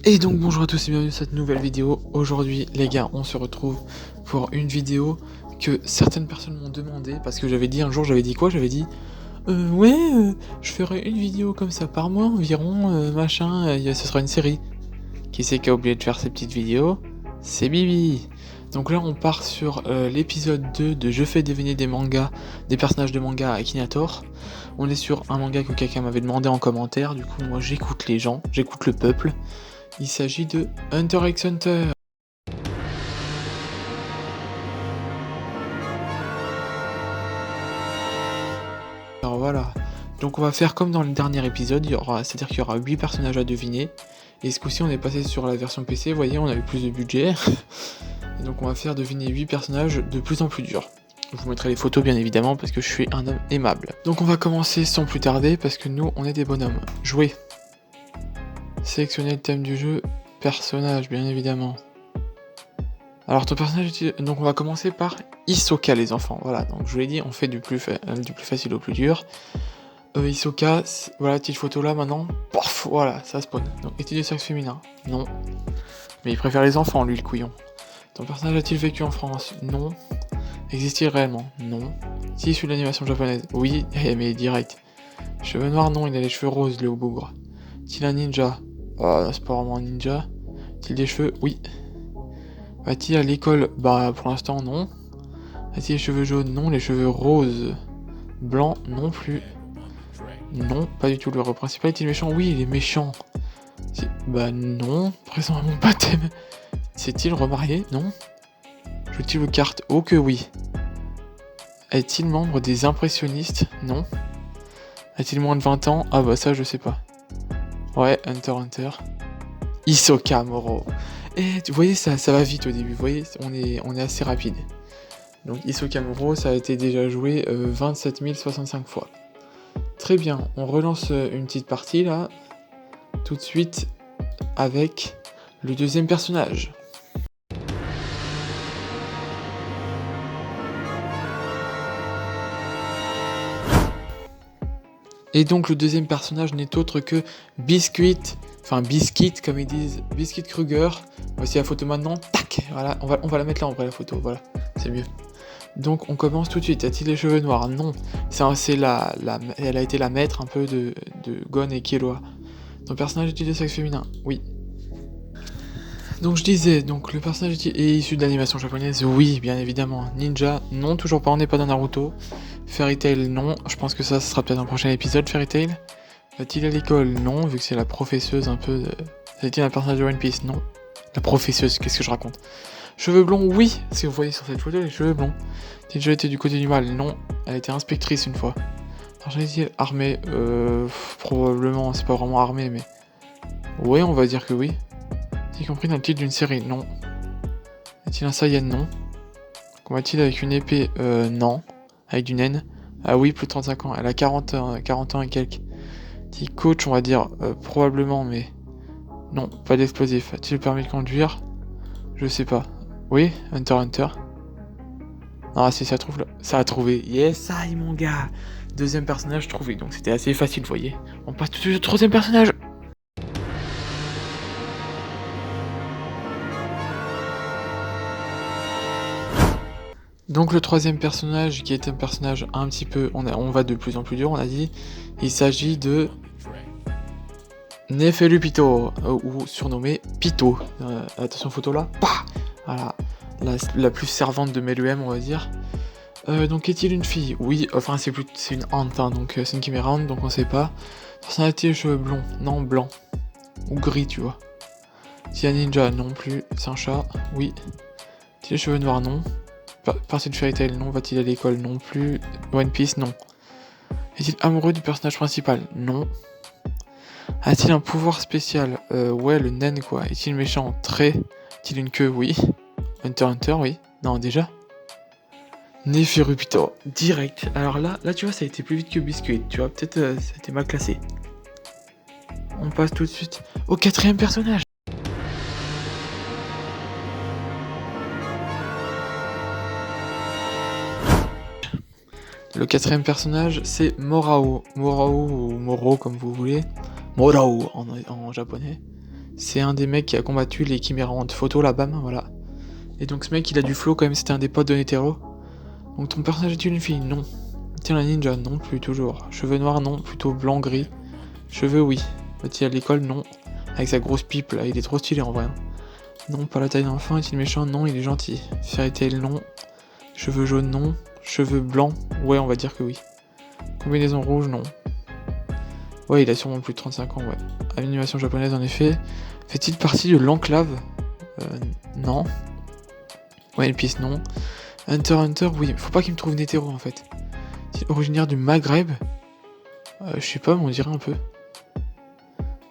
Et donc bonjour à tous et bienvenue dans cette nouvelle vidéo. Aujourd'hui les gars, on se retrouve pour une vidéo que certaines personnes m'ont demandé parce que j'avais dit un jour, j'avais dit quoi? J'avais dit je ferai une vidéo comme ça par mois environ, ce sera une série. Qui c'est qui a oublié de faire ces petites vidéos? C'est Bibi. Donc là on part sur l'épisode 2 de Je fais deviner des mangas, des personnages de manga à Akinator. On est sur un manga que quelqu'un m'avait demandé en commentaire, du coup moi j'écoute les gens, j'écoute le peuple. Il s'agit de Hunter x Hunter. Alors voilà, donc on va faire comme dans le dernier épisode, c'est-à-dire qu'il y aura 8 personnages à deviner. Et ce coup-ci on est passé sur la version PC, vous voyez on a eu plus de budget. Et donc on va faire deviner 8 personnages de plus en plus durs. Je vous mettrai les photos bien évidemment parce que je suis un homme aimable. Donc on va commencer sans plus tarder parce que nous on est des bonhommes. Jouer. Sélectionner le thème du jeu. Personnage, bien évidemment. Alors ton personnage, donc on va commencer par Hisoka les enfants, voilà, donc je vous l'ai dit, on fait du plus facile au plus dur. Hisoka, voilà, petite photo là maintenant, pof, voilà, ça spawn. Donc est-il de sexe féminin? Non. Mais il préfère les enfants lui le couillon. Ton personnage a-t-il vécu en France? Non. Existe-t-il réellement? Non. Si issu de l'animation japonaise? Oui, mais direct. Cheveux noirs? Non, il a les cheveux roses, le bougre. Est-il un ninja? C'est pas vraiment un ninja. A-t-il des cheveux? Oui. Va-t-il à l'école? Bah pour l'instant non. A-t-il les cheveux jaunes? Non. Les cheveux roses? Blancs? Non plus. Non, pas du tout. Le héros principal est-il méchant? Oui, il est méchant. Bah non. Présent à mon baptême. S'est-il remarié? Non. Joue-t-il aux cartes? Oh que oui. Est-il membre des impressionnistes? Non. A-t-il moins de 20 ans? Ah bah ça je sais pas. Ouais, Hunter x Hunter. Hisoka Moro. Et vous voyez ça va vite au début, vous voyez, on est assez rapide. Donc Hisoka Moro, ça a été déjà joué 27 065 fois. Très bien, on relance une petite partie là, tout de suite avec le deuxième personnage. Et donc le deuxième personnage n'est autre que Biscuit comme ils disent, Biscuit Kruger. Voici la photo maintenant, tac, voilà, on va la mettre là en vrai la photo, voilà, c'est mieux. Donc on commence tout de suite. A-t-il les cheveux noirs? Non. Elle a été la maître un peu de Gon et Killua. Ton personnage est-il de sexe féminin? Oui. Donc je disais, donc le personnage est issu de l'animation japonaise? Oui, bien évidemment. Ninja? Non, toujours pas, on n'est pas dans Naruto. Fairy Tail? Non. Je pense que ça sera peut-être un prochain épisode, Fairy Tail. Va-t-il à l'école? Non, vu que c'est la professeuse un peu de... Est-il un personnage de One Piece? Non. La professeuse, qu'est-ce que je raconte? Cheveux blonds? Oui. Si vous voyez sur cette photo, les cheveux blonds. A-t-il déjà été du côté du mal? Non. Elle a été inspectrice une fois. Alors j'ai dit armée, probablement, c'est pas vraiment armée, mais... Oui, on va dire que oui. Y compris dans le titre d'une série? Non. Est-il un Saiyan? Non. Combat-t-il avec une épée? Non. Avec du naine? Ah oui, plus de 35 ans. Elle a 40 ans et quelques. Dit coach, on va dire probablement, mais... Non, pas d'explosif. A-t-il le permis de conduire? Je sais pas. Oui, Hunter x Hunter. Ah si ça trouve là. Ça a trouvé. Yes, aïe mon gars. Deuxième personnage trouvé, donc c'était assez facile, vous voyez. On passe tout de suite au troisième personnage. Donc le troisième personnage, qui est un personnage un petit peu... On va de plus en plus dur, on a dit. Il s'agit de... Neferupito, ou surnommé Pito. Attention photo là. Pah, voilà. La plus servante de Meruem, on va dire. Donc est-il une fille? Oui, enfin c'est une hante, hein, donc c'est une chimère hante, donc on sait pas. Personnalité, les cheveux blonds? Non, blanc. Ou gris, tu vois. Si un ninja? Non plus. C'est un chat? Oui. A-t-il les cheveux noirs? Non. Partie de Fairy Tail? Non. Va-t-il à l'école? Non plus. One Piece? Non. Est-il amoureux du personnage principal? Non. A-t-il un pouvoir spécial? Ouais, le naine quoi. Est-il méchant? Très. A-t-il une queue? Oui. Hunter x Hunter? Oui. Non, déjà. Neferupito, direct. Alors là tu vois, ça a été plus vite que Biscuit. Tu vois, peut-être ça a été mal classé. On passe tout de suite au quatrième personnage. Le quatrième personnage, c'est Morao. Morao ou Moro, comme vous voulez. Morao en japonais. C'est un des mecs qui a combattu les chimérantes photo là, bam, voilà. Et donc ce mec il a du flow quand même, c'était un des potes de Netero. Donc ton personnage est une fille? Non. Tiens, la ninja? Non plus, toujours. Cheveux noirs? Non, plutôt blanc-gris. Cheveux, oui. Va-t-il à l'école? Non. Avec sa grosse pipe là, il est trop stylé en vrai. Non, pas la taille d'enfant. Est-il méchant? Non, il est gentil. Fairy Tail? Non. Cheveux jaunes? Non. Cheveux blancs? Ouais, on va dire que oui. Combinaison rouge? Non. Ouais, il a sûrement plus de 35 ans, ouais. Animation japonaise, en effet. Fait-il partie de l'enclave? Non. Ouais, One Piece, non. Hunter x Hunter, oui. Faut pas qu'il me trouve Netero, en fait. Est-il originaire du Maghreb? Je sais pas, mais on dirait un peu.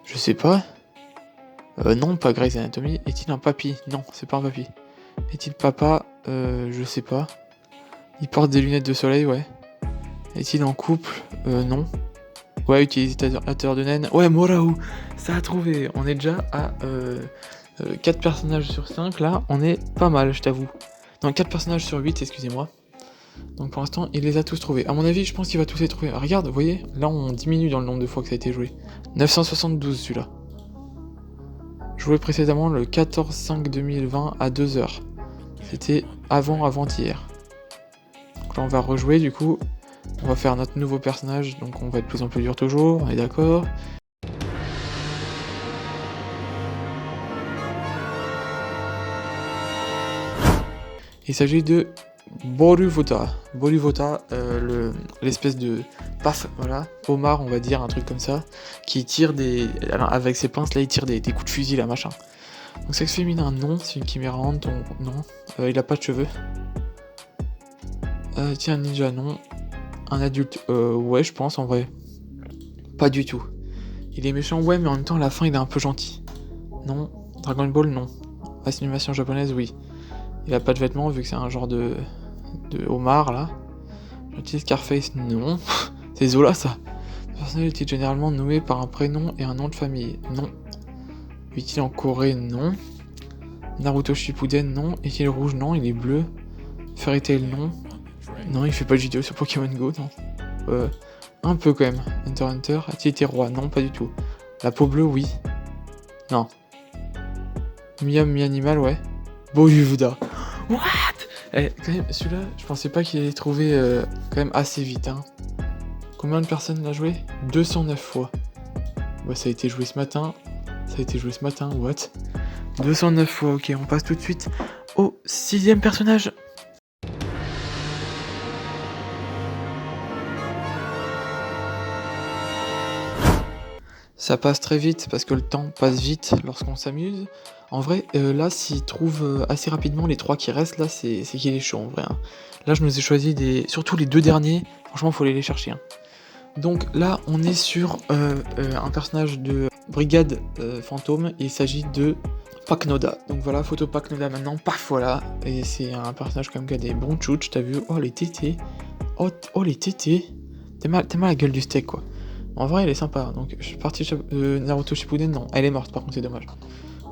Je sais pas. Non, pas Grey's Anatomy. Est-il un papy? Non, c'est pas un papy. Est-il papa? Je sais pas. Il porte des lunettes de soleil, ouais. Est-il en couple? Non. Ouais, utilisateur de naine. Ouais, Morao, ça a trouvé. On est déjà à 4 personnages sur 5. Là, on est pas mal, je t'avoue. Non, 4 personnages sur 8, excusez-moi. Donc pour l'instant, il les a tous trouvés. À mon avis, je pense qu'il va tous les trouver. Regarde, vous voyez, là, on diminue dans le nombre de fois que ça a été joué. 972, celui-là. Joué précédemment le 14/5/2020 à 2h. C'était avant-hier. Donc là, on va rejouer, du coup. On va faire notre nouveau personnage, donc on va être de plus en plus dur toujours, on est d'accord. Il s'agit de Boruvota. Boruvota, l'espèce de paf, voilà, homard, on va dire, un truc comme ça, qui tire des... Alors, avec ses pinces, là, il tire des coups de fusil, là, machin. Donc sexe féminin, non, c'est une chimérante, donc non. Il a pas de cheveux. Tiens, ninja, non. Un adulte, ouais, je pense, en vrai. Pas du tout. Il est méchant, ouais, mais en même temps, à la fin, il est un peu gentil. Non. Dragon Ball, non. Animation japonaise, oui. Il a pas de vêtements, vu que c'est un genre de homard, là. Gentil Scarface, non. C'est Zola, ça. Le personnage est généralement nommé par un prénom et un nom de famille. Non. Vit-il en Corée? Non. Naruto Shippuden? Non. Est-il rouge? Non, il est bleu. Fairy Tail? Non. Non, il fait pas de vidéo sur Pokémon Go, non. Un peu quand même. Hunter x Hunter, a-t-il été roi? Non, pas du tout. La peau bleue, oui. Non. Mi-homme, mi-animal, ouais. Boyuda. What? Eh, quand même, celui-là, je pensais pas qu'il allait trouver quand même assez vite, hein. Combien de personnes l'a joué? 209 fois. Ouais, ça a été joué ce matin. What? 209 fois, ok, on passe tout de suite au 6ème personnage. Ça passe très vite parce que le temps passe vite lorsqu'on s'amuse. En vrai, là, s'il trouve assez rapidement les 3 qui restent, là, c'est qu'il est chaud en vrai, hein. Là, je nous ai choisi surtout les 2 derniers, franchement, faut aller les chercher, hein. Donc là, on est sur un personnage de Brigade Fantôme, il s'agit de Paknoda. Donc voilà, photo Paknoda maintenant, paf, voilà. Et c'est un personnage quand même qui a des bons tchouches, t'as vu? Oh, les tétés. Oh, les tétés. T'as mal la gueule du steak, quoi. En vrai, elle est sympa. Donc, je suis parti de Naruto Shippuden, non. Elle est morte, par contre, c'est dommage.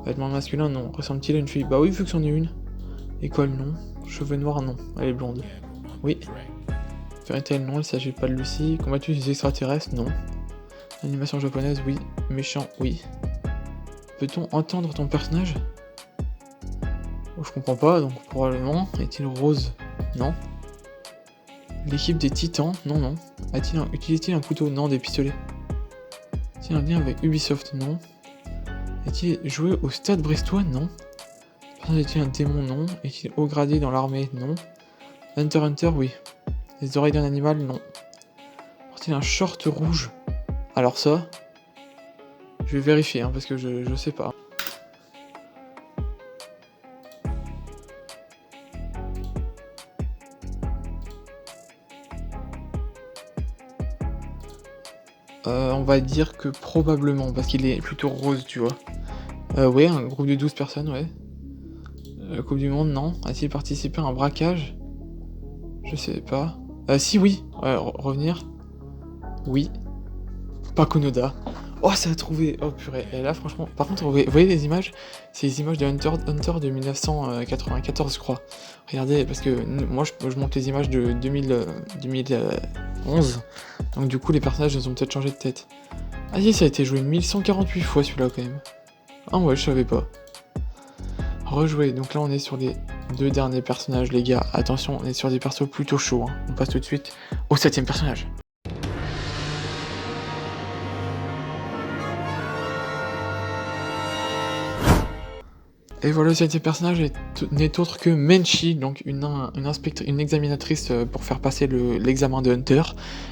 Vêtements masculins, non. Ressemble-t-il à une fille? Bah oui, vu que c'en est une. École, non. Cheveux noirs, non. Elle est blonde. Oui. Fairy Tail, non. Il s'agit pas de Lucie. Combattu des extraterrestres, non. Animation japonaise, oui. Méchant, oui. Peut-on entendre ton personnage? Oh, je comprends pas, donc probablement. Est-il rose? Non. L'équipe des Titans? Non. Utilise-t-il un couteau? Non. Des pistolets? Est-il un lien avec Ubisoft? Non. Est-il joué au Stade Brestois? Non. Est-il un démon? Non. Est-il haut gradé dans l'armée? Non. Hunter x Hunter? Oui. Les oreilles d'un animal? Non. Porte-t-il un short rouge? Alors ça, je vais vérifier, hein, parce que je sais pas. On va dire que probablement, parce qu'il est plutôt rose, tu vois. Ouais, un groupe de 12 personnes, ouais. Coupe du Monde, non. A-t-il participé à un braquage? Je sais pas. Si, oui. Ouais, revenir. Oui. Pakunoda. Oh, ça a trouvé. Oh, purée. Et là, franchement... Par contre, vous voyez les images? C'est les images de Hunter de 1994, je crois. Regardez, parce que moi, je monte les images de 2011. Donc, du coup, les personnages, ils ont peut-être changé de tête. Ah si, ça a été joué 1148 fois, celui-là, quand même. Ah ouais, je savais pas. Rejouer, donc là on est sur les 2 derniers personnages les gars. Attention, on est sur des persos plutôt chauds. Hein. On passe tout de suite au 7ème personnage. Et voilà, le 7ème personnage n'est autre que Menchi, donc une examinatrice pour faire passer l'examen de Hunter.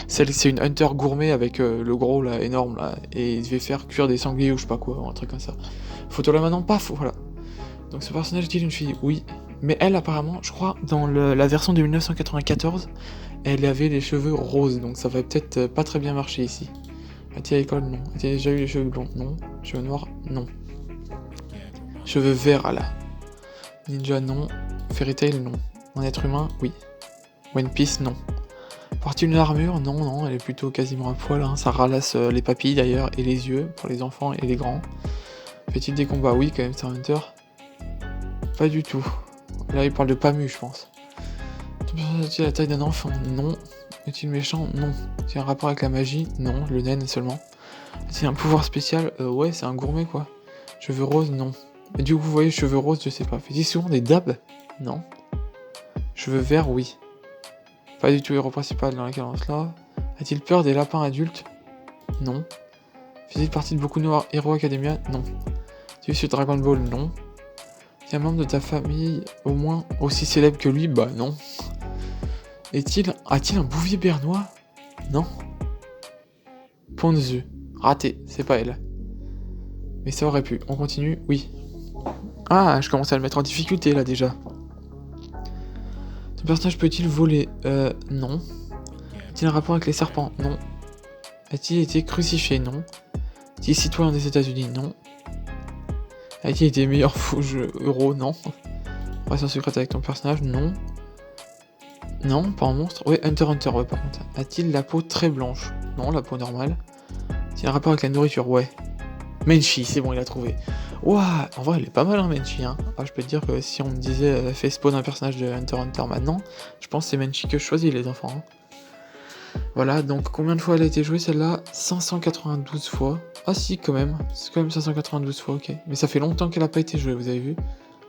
C'est une Hunter gourmet avec le gros là, énorme là, et il devait faire cuire des sangliers ou je sais pas quoi, ou un truc comme ça. Photo là maintenant, paf, voilà. Donc ce personnage est-il une fille? Oui. Mais elle apparemment, je crois, dans la version de 1994, elle avait les cheveux roses, donc ça va peut-être pas très bien marcher ici. A-t-il à l'école? Non. A-t-il déjà eu les cheveux blonds? Non. Cheveux noirs? Non. Cheveux verts, à la Ninja, non. Fairy Tail, non. Un être humain, oui. One Piece, non. Porte une armure? Non, non, elle est plutôt quasiment à poil. Hein. Ça ralasse les papilles d'ailleurs, et les yeux, pour les enfants et les grands. Fait-il des combats? Oui, quand même, c'est un Hunter. Pas du tout. Là, il parle de Pamu, je pense. A-t-il la taille d'un enfant? Non. Est-il méchant? Non. A-t-il un rapport avec la magie? Non, le naine seulement. A-t-il un pouvoir spécial? Ouais, c'est un gourmet, quoi. Cheveux roses? Non. Et du coup, vous voyez, cheveux roses, je sais pas. Fait-il souvent des dabs? Non. Cheveux verts, oui. Pas du tout héros principal dans la cadence là. A-t-il peur des lapins adultes? Non. Fait-il partie de beaucoup de Hero Academia? Non. Tu es sur Dragon Ball? Non. Est-il un membre de ta famille au moins aussi célèbre que lui? Bah non. A-t-il un bouvier bernois? Non. Ponzu. Raté, c'est pas elle. Mais ça aurait pu. On continue? Oui. Ah, je commence à le mettre en difficulté là déjà. Ce personnage peut-il voler? Non. A-t-il un rapport avec les serpents? Non. A-t-il été crucifié? Non. A-t-il citoyen des États-Unis? Non. A-t-il été meilleur euro? Non. Relation secrète avec ton personnage? Non. Non, pas un monstre. Ouais, Hunter Hunter, ouais, par contre. A-t-il la peau très blanche? Non, la peau normale. A-t-il un rapport avec la nourriture? Ouais. Menchi, c'est bon, il a trouvé. Ouah, en vrai, il est pas mal, hein, Menchi. Hein. Ah, je peux te dire que si on me disait fais spawn un personnage de Hunter Hunter maintenant, je pense que c'est Menchi que je choisis, les enfants. Hein. Voilà, donc combien de fois elle a été jouée celle-là? 592 fois. Ah si, quand même. C'est quand même 592 fois, ok. Mais ça fait longtemps qu'elle a pas été jouée, vous avez vu?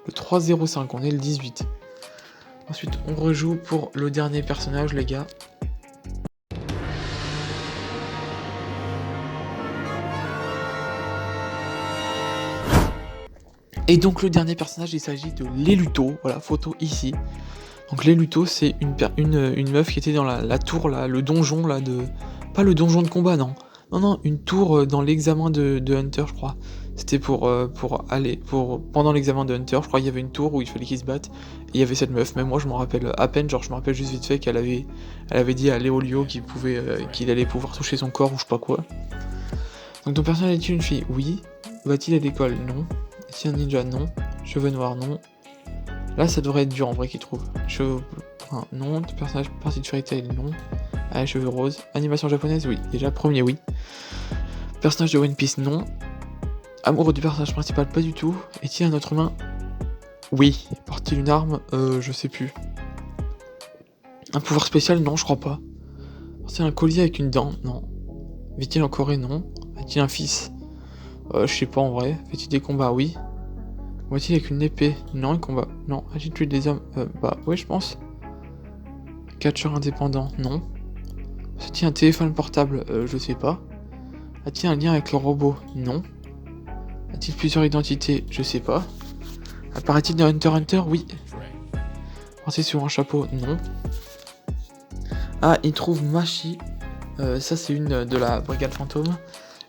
Le 305, on est le 18. Ensuite, on rejoue pour le dernier personnage, les gars. Et donc le dernier personnage, il s'agit de Leluto, voilà, photo ici. Donc Leluto, c'est une meuf qui était dans la tour, là, le donjon, là, de... Pas le donjon de combat, non. Non, une tour dans l'examen de Hunter, je crois. C'était pendant l'examen de Hunter, je crois qu'il y avait une tour où il fallait qu'ils se battent. Et il y avait cette meuf, même moi je m'en rappelle à peine, genre je me rappelle juste vite fait qu'elle avait dit à Léolio qu'il allait pouvoir toucher son corps ou je sais pas quoi. Donc ton personnage est-il une fille? Oui. Va-t-il à l'école? Non. Est-il un ninja? Non. Cheveux noirs? Non. Là ça devrait être dur en vrai qu'il trouve. Cheveux bruns? Non. Ton personnage partie de Fairy Tail? Non. Ah, cheveux roses. Animation japonaise? Oui. Déjà premier oui. Personnage de One Piece? Non. Amoureux du personnage principal? Pas du tout. Est-il un être humain? Oui. Porte-t-il une arme? Je sais plus. Un pouvoir spécial? Non, je crois pas. Porte-t-il un collier avec une dent? Non. Vit-il en Corée? Non. A-t-il un fils? Je sais pas en vrai. Fait-il des combats? Oui. Combat-t-il avec une épée? Non, il combat. Non. A-t-il tué des hommes? Bah, oui, je pense. Catcheur indépendant? Non. A-t-il un téléphone portable? Je sais pas. A-t-il un lien avec le robot? Non. A-t-il plusieurs identités? Je sais pas. Apparaît-il dans Hunter x Hunter? Oui. Pensez sur un chapeau? Non. Ah, il trouve Machi. Ça, c'est une de la Brigade Fantôme.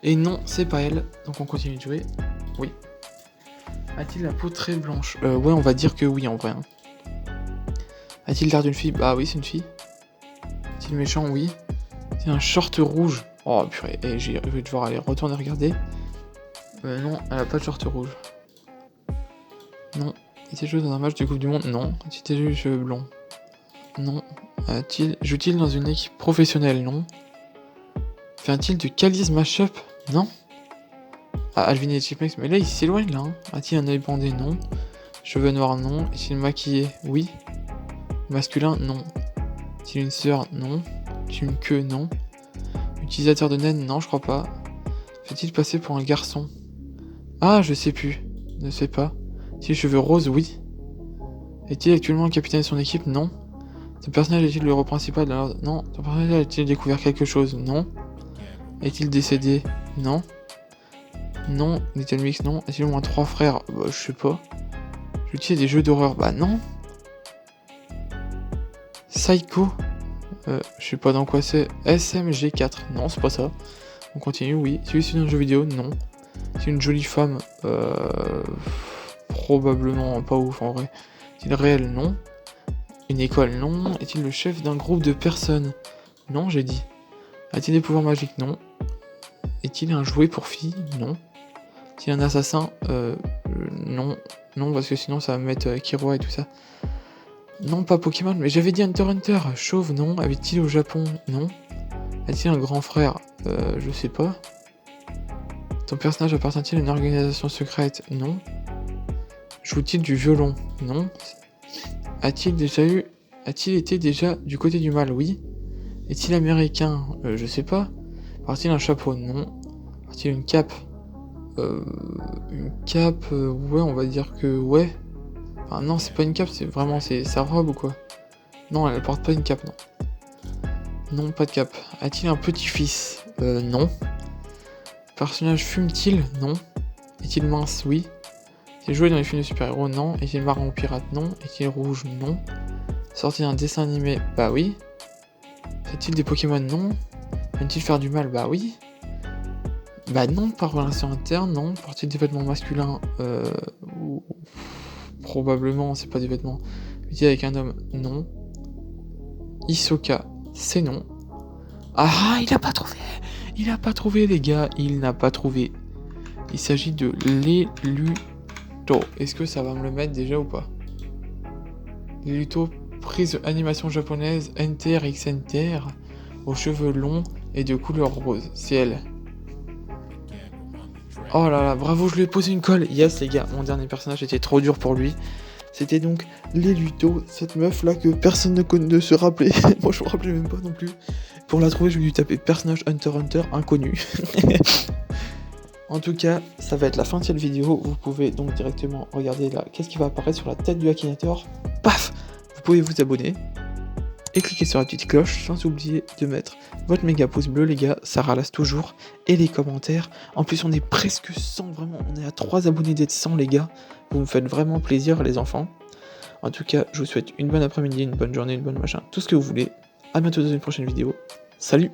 Et non, c'est pas elle. Donc on continue de jouer. Oui. A-t-il la peau très blanche? Ouais, on va dire que oui en vrai. Hein. A-t-il l'air d'une fille? Bah oui, c'est une fille. Est-il méchant? Oui. C'est un short rouge. Oh purée, je vais devoir aller retourner regarder. Non, elle a pas de short rouge. Non. A-t-il joué dans un match de Coupe du Monde? Non. A-t-il joué les cheveux blonds? Non. Joue-t-il dans une équipe professionnelle? Non. Fait-il du Kali's Mashup? Non. Ah, Alvin et Chipmunks, mais là il s'éloigne là. Hein. A-t-il un œil bandé? Non. Cheveux noirs? Non. Est-il maquillé? Oui. Masculin? Non. Est-il une sœur? Non. Est-il une queue? Non. Utilisateur de naine? Non, je crois pas. Fait-il passer pour un garçon? Ah, je sais plus. Ne sais pas. Est-il cheveux roses? Oui. Est-il actuellement capitaine de son équipe? Non. Son personnage est-il le héros principal? Non. Son personnage a-t-il découvert quelque chose? Non. Est-il décédé? Non. Non. Little Mix? Non. Est-il au moins 3 frères? Bah, je sais pas. J'utilise des jeux d'horreur? Bah, non. Psycho? Je sais pas dans quoi c'est. SMG4? Non, c'est pas ça. On continue, oui. C'est un jeu vidéo? Non. C'est une jolie femme? Probablement pas ouf en vrai. Est-il réel? Non. Une école? Non. Est-il le chef d'un groupe de personnes? Non, j'ai dit. A-t-il des pouvoirs magiques? Non. Est-il un jouet pour filles? Non. Est-il un assassin? Non. Non, parce que sinon ça va me mettre Killua et tout ça. Non, pas Pokémon, mais j'avais dit Hunter x Hunter. Chauve? Non. Habite-t-il au Japon? Non. A-t-il un grand frère? Je sais pas. Ton personnage appartient-il à une organisation secrète? Non. Joue-t-il du violon? Non. A-t-il été déjà du côté du mal? Oui. Est-il américain? Je sais pas. Porte-t-il un chapeau? Non. Porte-t-il une cape? Une cape, ouais, on va dire que ouais. Enfin, non, c'est pas une cape, c'est sa robe ou quoi? Non, elle porte pas une cape, non. Non, pas de cape. A-t-il un petit-fils? Non. Personnage fume-t-il? Non. Est-il mince? Oui. Est-il joué dans les films de super-héros? Non. Est-il marron ou pirate? Non. Est-il rouge? Non. Sorti d'un dessin animé? Bah oui. Fait-il des Pokémon? Non. Aime-t-il faire du mal? Bah oui. Bah non, par relation interne, non. Porte-t-il des vêtements masculins? Probablement, c'est pas des vêtements. Vit-il avec un homme? Non. Hisoka, c'est non. Ah, il a pas trouvé! Il a pas trouvé, les gars, il n'a pas trouvé. Il s'agit de Leluto. Est-ce que ça va me le mettre déjà ou pas? Leluto, prise animation japonaise, NTR X NTR, aux cheveux longs et de couleur rose. C'est elle. Oh là là, bravo, je lui ai posé une colle. Yes, les gars, mon dernier personnage était trop dur pour lui. C'était donc Leluto, cette meuf là que personne ne se rappelait. Moi, je me rappelais même pas non plus. Pour la trouver, je lui ai tapé personnage Hunter x Hunter inconnu. En tout cas, ça va être la fin de cette vidéo. Vous pouvez donc directement regarder là, qu'est-ce qui va apparaître sur la tête du Akinator. Paf! Vous pouvez vous abonner et cliquer sur la petite cloche sans oublier de mettre votre méga pouce bleu, les gars, ça ralasse toujours, et les commentaires. En plus, on est presque 100, vraiment, on est à 3 abonnés d'être 100, les gars. Vous me faites vraiment plaisir, les enfants. En tout cas, je vous souhaite une bonne après-midi, une bonne journée, une bonne machin, tout ce que vous voulez. À bientôt dans une prochaine vidéo. Salut!